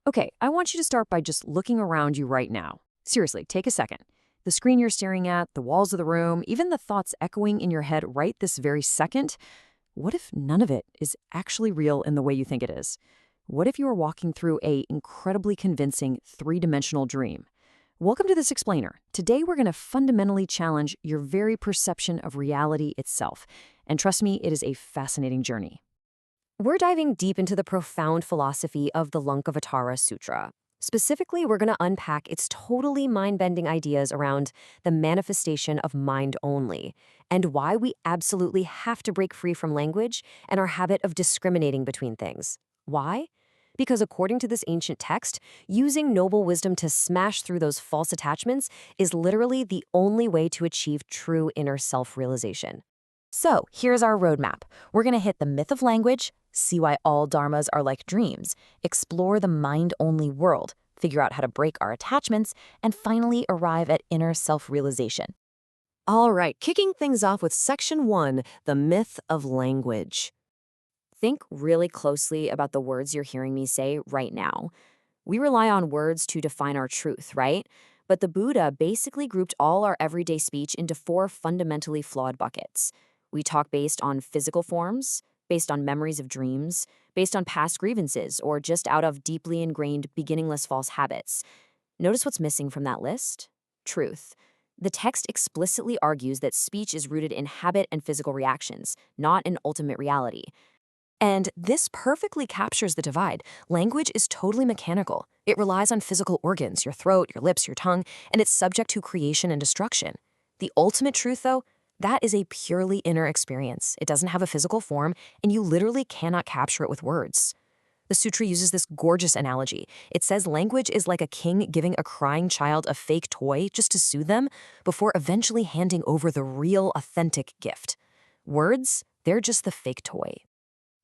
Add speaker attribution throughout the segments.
Speaker 1: Okay, I want you to start by just looking around you right now. Seriously, take a second. The screen you're staring at, the walls of the room, even the thoughts echoing in your head right this very second. What if none of it is actually real in the way you think it is? What if you were walking through a incredibly convincing three-dimensional dream? Welcome to This Explainer. Today we're going to fundamentally challenge your very perception of reality itself. And trust me, it is a fascinating journey.
Speaker 2: We're diving deep into the profound philosophy of the Lankavatara Sutra. Specifically, we're going to unpack its totally mind-bending ideas around the manifestation of mind only, and why we absolutely have to break free from language and our habit of discriminating between things. Why? Because according to this ancient text, using noble wisdom to smash through those false attachments is literally the only way to achieve true inner self-realization.
Speaker 3: So here's our roadmap. We're going to hit the myth of language, see why all dharmas are like dreams, explore the mind-only world, figure out how to break our attachments, and finally arrive at inner self-realization.
Speaker 2: All right, kicking things off with Section 1, the myth of language. Think really closely about the words you're hearing me say right now. We rely on words to define our truth, right? But the Buddha basically grouped all our everyday speech into four fundamentally flawed buckets. We talk based on physical forms, based on memories of dreams, based on past grievances, or just out of deeply ingrained, beginningless false habits. Notice what's missing from that list? Truth. The text explicitly argues that speech is rooted in habit and physical reactions, not in ultimate reality.
Speaker 3: And this perfectly captures the divide. Language is totally mechanical. It relies on physical organs, your throat, your lips, your tongue, and it's subject to creation and destruction. The ultimate truth, though, that is a purely inner experience. It doesn't have a physical form, and you literally cannot capture it with words. The sutra uses this gorgeous analogy. It says language is like a king giving a crying child a fake toy just to soothe them before eventually handing over the real, authentic gift. Words, they're just the fake toy.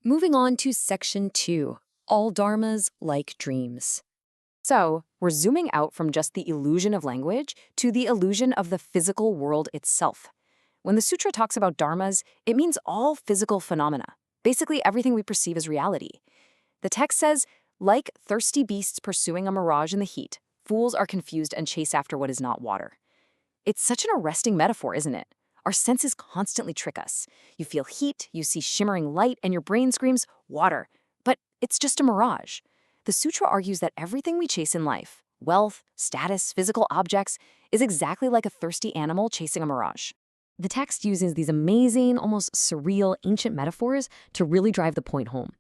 Speaker 1: Moving on to Section 2, all dharmas like dreams. So, we're zooming out from just the illusion of language to the illusion of the physical world itself. When the sutra talks about dharmas, it means all physical phenomena, basically everything we perceive as reality. The text says, like thirsty beasts pursuing a mirage in the heat, fools are confused and chase after what is not water. It's such an arresting metaphor, isn't it? Our senses constantly trick us. You feel heat, you see shimmering light, and your brain screams, water. But it's just a mirage. The sutra argues that everything we chase in life, wealth, status, physical objects, is exactly like a thirsty animal chasing a mirage. The text uses these amazing, almost surreal, ancient metaphors to really drive the point home.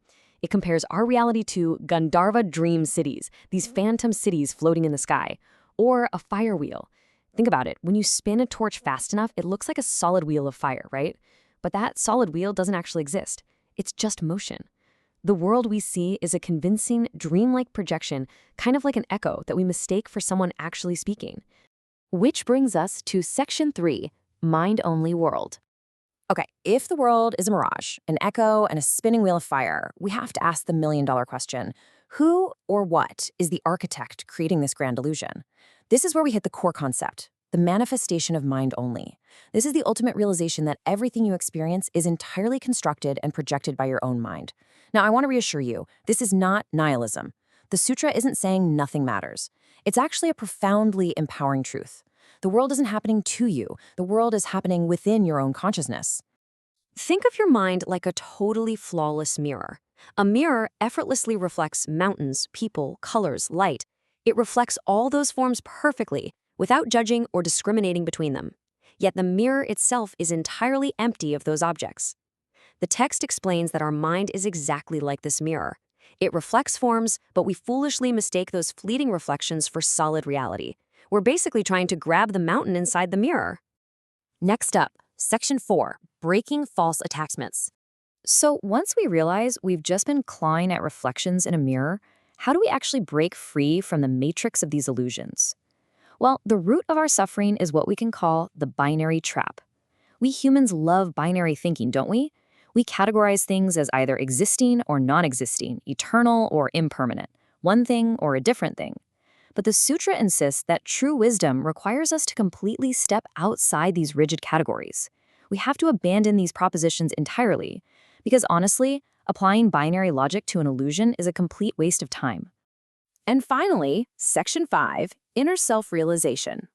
Speaker 1: It compares our reality to Gandharva dream cities, these phantom cities floating in the sky, or a fire wheel. Think about it. When you spin a torch fast enough, it looks like a solid wheel of fire, right? But that solid wheel doesn't actually exist. It's just motion. The world we see is a convincing, dreamlike projection, kind of like an echo that we mistake for someone actually speaking. Which brings us to Section 3, mind-only world. Okay, if the world is a mirage, an echo, and a spinning wheel of fire, we have to ask the million-dollar question. Who or what is the architect creating this grand illusion? This is where we hit the core concept, the manifestation of mind only. This is the ultimate realization that everything you experience is entirely constructed and projected by your own mind. Now, I want to reassure you, this is not nihilism. The sutra isn't saying nothing matters. It's actually a profoundly empowering truth. The world isn't happening to you. The world is happening within your own consciousness.
Speaker 2: Think of your mind like a totally flawless mirror. A mirror effortlessly reflects mountains, people, colors, light. It reflects all those forms perfectly, without judging or discriminating between them. Yet the mirror itself is entirely empty of those objects. The text explains that our mind is exactly like this mirror. It reflects forms, but we foolishly mistake those fleeting reflections for solid reality. We're basically trying to grab the mountain inside the mirror.
Speaker 3: Next up, Section 4, breaking false attachments. So once we realize we've just been clawing at reflections in a mirror, how do we actually break free from the matrix of these illusions? Well, the root of our suffering is what we can call the binary trap. We humans love binary thinking, don't we? We categorize things as either existing or non-existing, eternal or impermanent, one thing or a different thing. But the sutra insists that true wisdom requires us to completely step outside these rigid categories. We have to abandon these propositions entirely, because honestly, applying binary logic to an illusion is a complete waste of time.
Speaker 2: And finally, Section 5, Inner Self-Realization.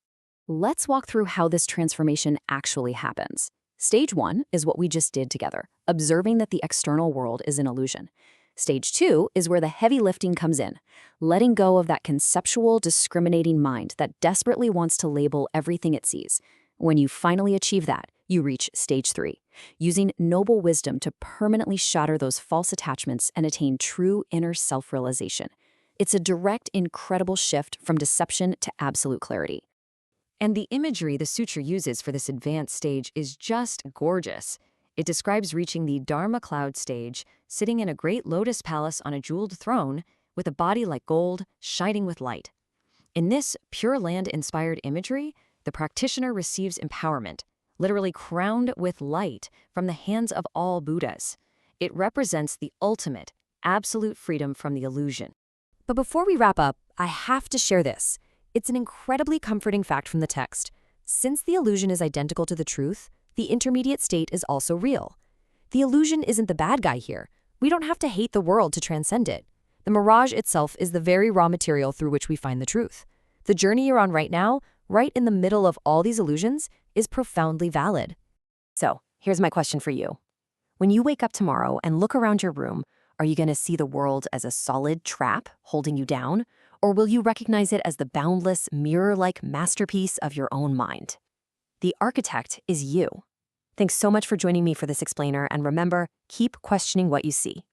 Speaker 1: Let's walk through how this transformation actually happens. Stage 1 is what we just did together, observing that the external world is an illusion. Stage 2 is where the heavy lifting comes in, letting go of that conceptual, discriminating mind that desperately wants to label everything it sees. When you finally achieve that, you reach Stage 3, using noble wisdom to permanently shatter those false attachments and attain true inner self-realization. It's a direct, incredible shift from deception to absolute clarity. And the imagery the sutra uses for this advanced stage is just gorgeous. It describes reaching the Dharma cloud stage, sitting in a great lotus palace on a jeweled throne, with a body like gold, shining with light. In this Pure Land-inspired imagery, the practitioner receives empowerment, literally crowned with light, from the hands of all Buddhas. It represents the ultimate, absolute freedom from the illusion.
Speaker 2: But before we wrap up, I have to share this. It's an incredibly comforting fact from the text. Since the illusion is identical to the truth, the intermediate state is also real. The illusion isn't the bad guy here. We don't have to hate the world to transcend it. The mirage itself is the very raw material through which we find the truth. The journey you're on right now, right in the middle of all these illusions, is profoundly valid.
Speaker 1: So, here's my question for you. When you wake up tomorrow and look around your room, are you going to see the world as a solid trap holding you down? Or will you recognize it as the boundless, mirror-like masterpiece of your own mind? The architect is you. Thanks so much for joining me for this explainer, and remember, keep questioning what you see.